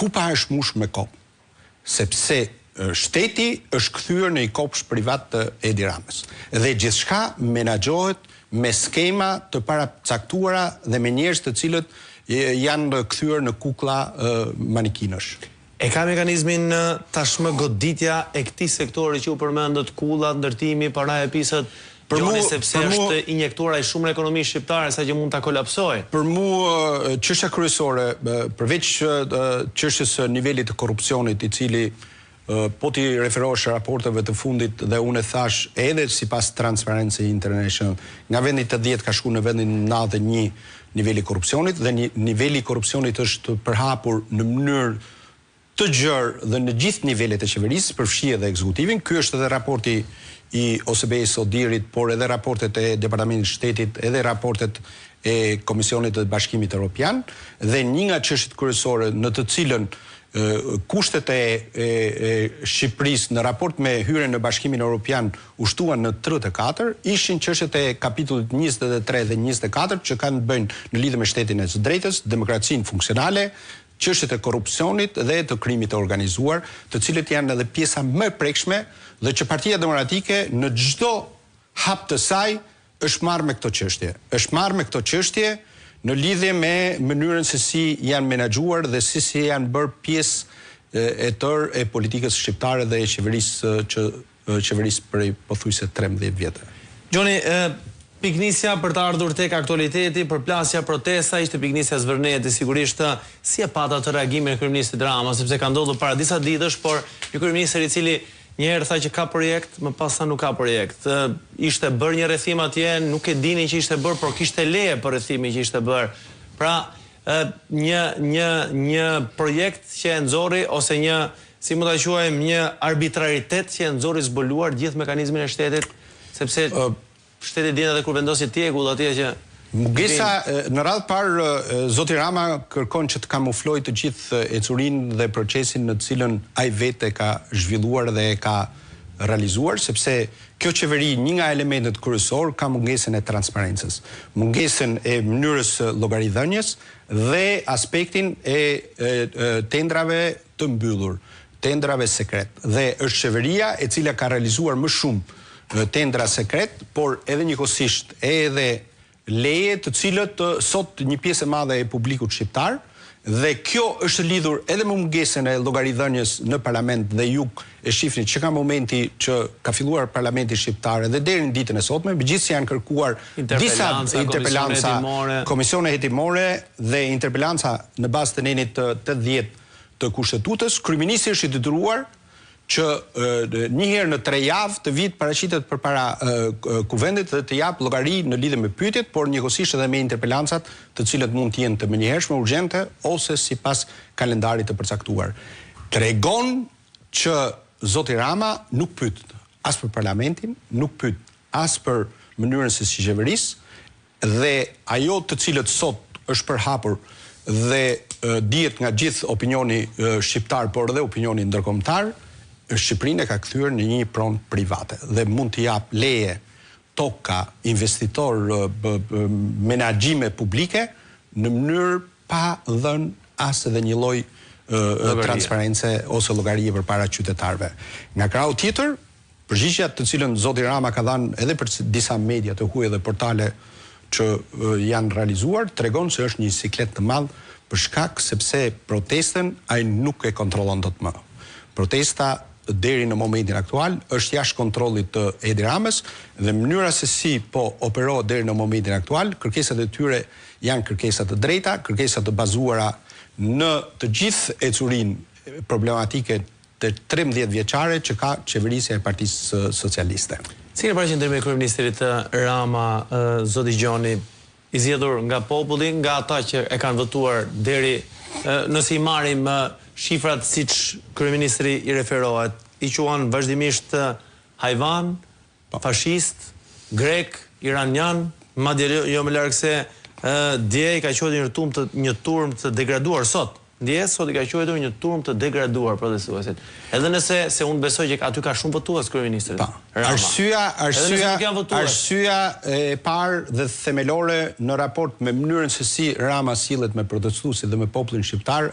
ku pa është mush me kopë, sepse shteti është kthyer në i kopsh privat të Edi Ramës. Dhe gjithçka menaxhohet me skema të paracaktuara dhe me njerëz të cilët janë kthyer në kuklla manikinësh. E ka mekanizmin tashmë goditja e këtij sektori që u përmendët, kullat, ndërtimi, paraja e pisët, sepse është injektuar ai shumë në ekonominë shqiptare sa që mund ta kolapsojë. Për mua çështja kryesore, përveç çështjes së nivelit të korrupsionit, i cili po ti referohesh raporteve të fundit dhe unë thash edhe sipas Transparency International, nga vendi 80 ka shkuar në vendin 91 niveli i korrupsionit dhe niveli i korrupsionit është përhapur në mënyrë të gjerë dhe në gjithë nivelet e qeverisë, përfshi edhe ekzekutivin. Ky është edhe raporti i OSBE-s Odirit, por edhe raportet e Departamentit të Shtetit, edhe raportet e Komisionit të Bashkimit Evropian, dhe një nga çështjet kryesore në të cilën kushtet e Shqipërisë në raport me hyrjen në Bashkimin Evropian u shtuan në 34, ishin çështjet e kapitullit 23 dhe 24 që kanë bëjnë në lidhje me shtetin e së drejtës, demokracinë funksionale, çështjet e korrupsionit dhe të krimit të organizuar, të cilët janë edhe pjesa më e prekshme dhe që Partia Demokratike në çdo hap të saj është marrë me këto çështje. Është marrë me këto çështje në lidhje me mënyrën se si janë menaxhuar dhe si janë bërë pjesë e tërë e politikës shqiptare dhe e qeverisë prej pothuajse 13 vjetëve. Gjoni, piknisja për të ardhur tek aktualiteti, përplasja, protesta, ishte piknisja zvërnejet e sigurisht si e pata të reagimin e kryeministit Rama, sepse ka ndodhur para disa ditësh, por një kryeministër i cili njëherë tha që ka projekt, më pas sa nuk ka projekt. Ishte bërë një rrethim atje, nuk e dini që ishte bërë, por kishte leje për rrethimin që ishte bërë. Pra, një projekt që e nxorri ose një, si mund ta quajmë, një arbitraritet që e nxorri zbuluar gjithë mekanizmin e shtetit, sepse shteti dinë edhe kur vendosi tjekull atje që mungesa në radhë parë zoti Rama kërkon që të kamuflojë të gjithë ecurinë dhe procesin në të cilën ai vetë ka zhvilluar dhe e ka realizuar, sepse kjo qeveri, një nga elementet kryesor, ka mungesën e transparencës, mungesën e mënyrës llogaridhënies dhe aspektin e tendrave të mbyllur, tendrave sekret. Dhe është qeveria e cila ka realizuar më shumë tendra sekret, por edhe njëkohësisht edhe leje të cilët sot një pjesë e madhe e publikut shqiptar, dhe kjo është lidhur edhe me mungesën e llogaridhënies në parlament dhe ju e shihni që ka momenti që ka filluar parlamenti shqiptar dhe deri në ditën e sotme, megjithëse janë kërkuar disa interpelanca, komisione hetimore dhe interpelanca në bazë të nenit 80 të kushtetutës, kryeministri është i detyruar që një herë në 3 javë të vit paraqitet përpara kuvendit dhe të jap llogari në lidhje me pyetjet, por njëkohësisht edhe me interpelancat, të cilët mund të jenë të menjëhershme, urgjente ose sipas kalendarit të përcaktuar. Tregon që zoti Rama nuk pyet as për parlamentin, nuk pyet as për mënyrën se si qeverisë dhe ajo të cilët sot është përhapur dhe dihet nga gjithë opinioni shqiptar, por edhe opinioni ndërkombëtar, Shqipërinë e ka kthyer në një pronë private dhe mund të jap leje, toka, investitor, menaxhime publike në mënyrë pa dhënë as edhe një lloj transparence ose llogarie përpara qytetarëve. Nga krau tjetër, përgjigjja të cilën zoti Rama ka dhënë edhe për disa media të huaj dhe portale që janë realizuar, tregon se është një siklet të madh për shkak sepse protestën ai nuk e kontrollon dot më. Protesta deri në momentin aktual është jashtë kontrollit të Edi Ramës dhe mënyra se si po operohet deri në momentin aktual, kërkesat e tyre janë kërkesa të drejta, kërkesa të bazuara në të gjithë ecurinë problematike të 13 vjeçare që ka qeverisja e Partisë Socialiste. Si ka përqendrimi i kryeministrit Rama, zoti Gjoni, i zgjedhur nga populli, nga ata që e kanë votuar deri nëse i marrim shifrat siç kryeministri i referohet, i quan vazhdimisht hajvan, fashist, grek, iranian, madje jo më larg se dje i ka quajtur një turm të degraduar sot. Dje sot i ka quajtur një turm të degraduar protestuesit. Edhe nëse se unë besoj që aty ka shumë votues kryeministrit. Arsyeja e parë dhe themelore në raport me mënyrën se si Rama sillet me protestuesit dhe me popullin shqiptar